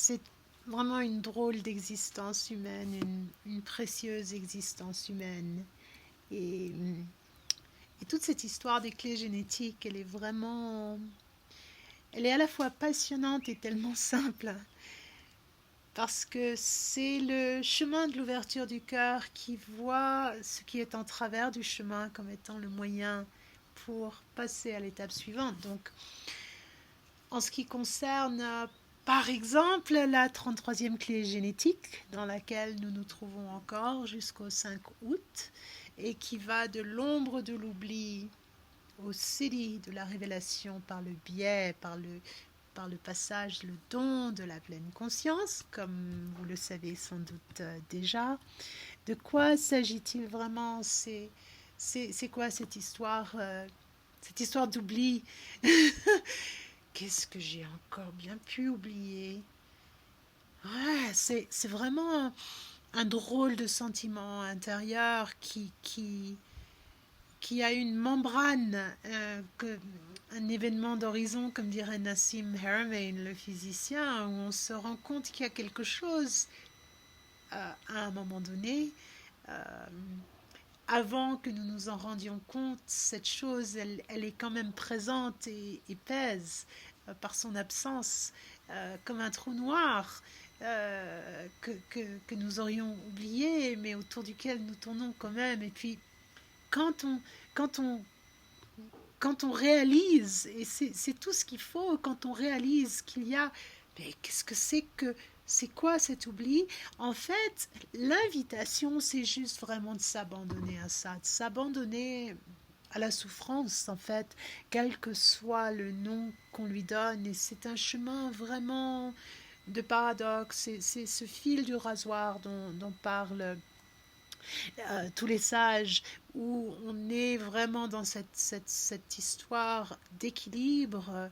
c'est vraiment une drôle d'existence humaine, une précieuse existence humaine. Et, et toute cette histoire des clés génétiques, elle est à la fois passionnante et tellement simple. Parce que c'est le chemin de l'ouverture du cœur qui voit ce qui est en travers du chemin comme étant le moyen pour passer à l'étape suivante. Donc, en ce qui concerne, par exemple, la 33e clé génétique, dans laquelle nous nous trouvons encore jusqu'au 5 août, et qui va de l'ombre de l'oubli au Siddhi de la révélation par le biais, par le passage, le don de la pleine conscience, comme vous le savez sans doute déjà. De quoi s'agit-il vraiment? C'est quoi cette histoire d'oubli? Qu'est-ce que j'ai encore bien pu oublier? Ouais, c'est vraiment un drôle de sentiment intérieur qui a une membrane, un événement d'horizon, comme dirait Nassim Haramein, le physicien, où on se rend compte qu'il y a quelque chose à un moment donné. euh, Avant que nous nous en rendions compte, cette chose, elle est quand même présente et pèse par son absence, comme un trou noir que nous aurions oublié, mais autour duquel nous tournons quand même. Et puis, quand on, quand on, quand on réalise, et c'est tout ce qu'il faut, quand on réalise qu'il y a, mais qu'est-ce que c'est quoi cet oubli? En fait, l'invitation, c'est juste vraiment de s'abandonner à ça, de s'abandonner à la souffrance, en fait, quel que soit le nom qu'on lui donne. Et c'est un chemin vraiment de paradoxe. C'est ce fil du rasoir dont parlent tous les sages, où on est vraiment dans cette histoire d'équilibre,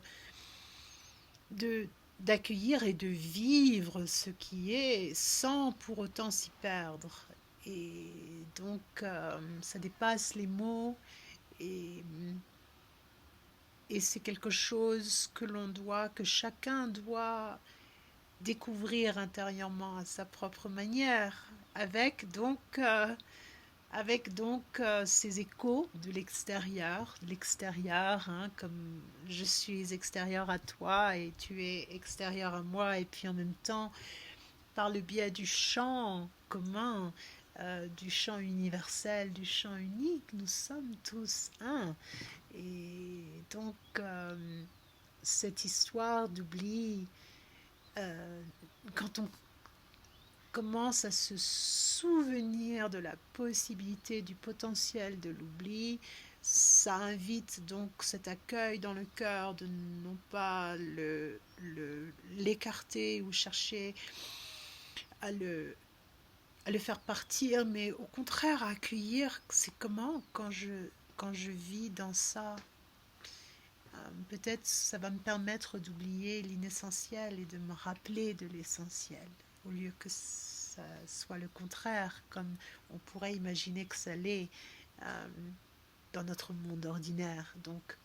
de d'accueillir et de vivre ce qui est sans pour autant s'y perdre. Et donc, ça dépasse les mots et, et c'est quelque chose que chacun doit découvrir intérieurement à sa propre manière, avec donc ces échos de l'extérieur, hein, comme je suis extérieur à toi et tu es extérieur à moi, et puis en même temps, par le biais du chant commun, du chant universel, du chant unique, nous sommes tous un. Et donc, cette histoire d'oubli, euh, quand on commence à se souvenir de la possibilité, du potentiel de l'oubli, ça invite donc cet accueil dans le cœur de non pas l'écarter ou chercher à à le faire partir, mais au contraire à accueillir. C'est comment quand je vis dans ça. Peut-être ça va me permettre d'oublier l'inessentiel et de me rappeler de l'essentiel, au lieu que ça soit le contraire, comme on pourrait imaginer que ça l'est euh, dans notre monde ordinaire. Donc,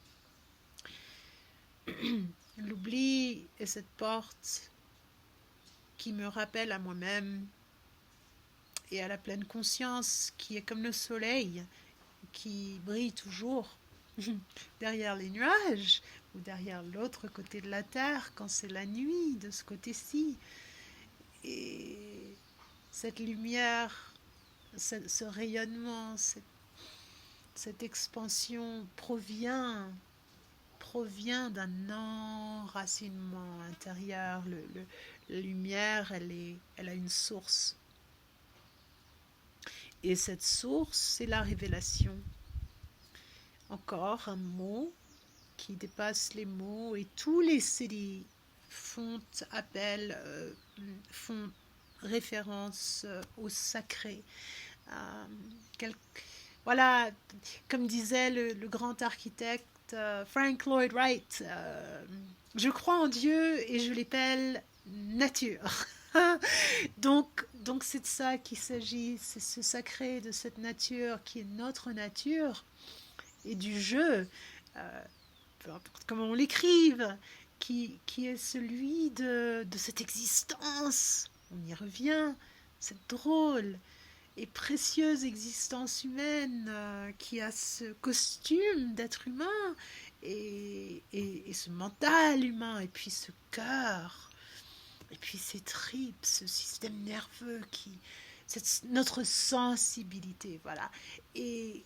l'oubli est cette porte qui me rappelle à moi-même et à la pleine conscience qui est comme le soleil qui brille toujours derrière les nuages ou derrière l'autre côté de la terre quand c'est la nuit de ce côté-ci. Et cette lumière, ce rayonnement, cette expansion provient d'un enracinement intérieur. La lumière, elle a une source. Et cette source, c'est la révélation. Encore un mot qui dépasse les mots, et tous les siddhis font appel, font référence au sacré. Euh, quel, voilà, comme disait le grand architecte Frank Lloyd Wright, je crois en Dieu et je l'appelle nature. Donc c'est de ça qu'il s'agit, c'est ce sacré de cette nature qui est notre nature et du jeu, peu importe comment on l'écrive, qui est celui de cette existence. On y revient, cette drôle et précieuse existence humaine qui a ce costume d'être humain et ce mental humain, et puis ce cœur, et puis ces tripes, ce système nerveux notre sensibilité, voilà. Et,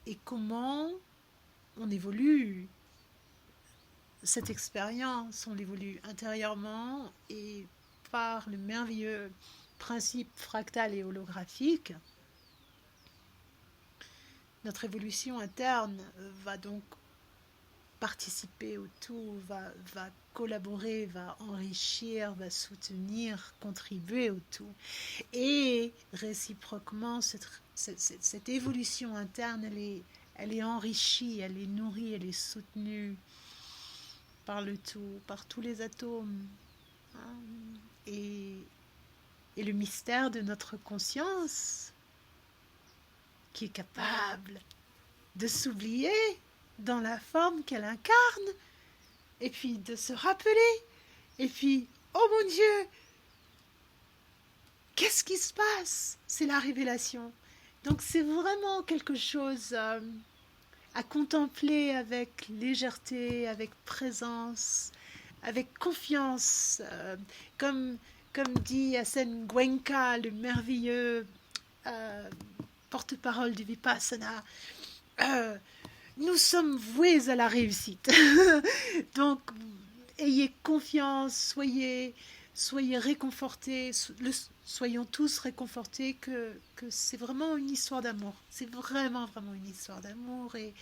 et comment on évolue cette expérience, on l'évolue intérieurement et par le merveilleux principe fractal et holographique, notre évolution interne va donc participer au tout, va collaborer, va enrichir, va soutenir, contribuer au tout. Et réciproquement, cette évolution interne, elle est enrichie, elle est nourrie, elle est soutenue par le tout, par tous les atomes. Et, et le mystère de notre conscience, qui est capable de s'oublier dans la forme qu'elle incarne, et puis de se rappeler, et puis, oh mon Dieu, qu'est-ce qui se passe? C'est la révélation. Donc c'est vraiment quelque chose à contempler avec légèreté, avec présence, avec confiance, comme dit Asen Gwenka, le merveilleux porte-parole du Vipassana, nous sommes voués à la réussite. Donc, ayez confiance, soyez réconfortés, soyons tous réconfortés que c'est vraiment une histoire d'amour. C'est vraiment, vraiment une histoire d'amour et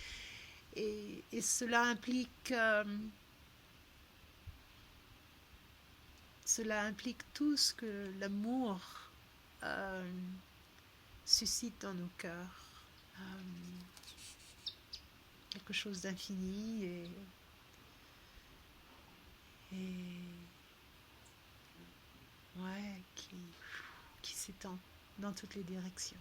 cela implique tout ce que l'amour suscite dans nos cœurs. Quelque chose d'infini et ouais, qui s'étend dans toutes les directions.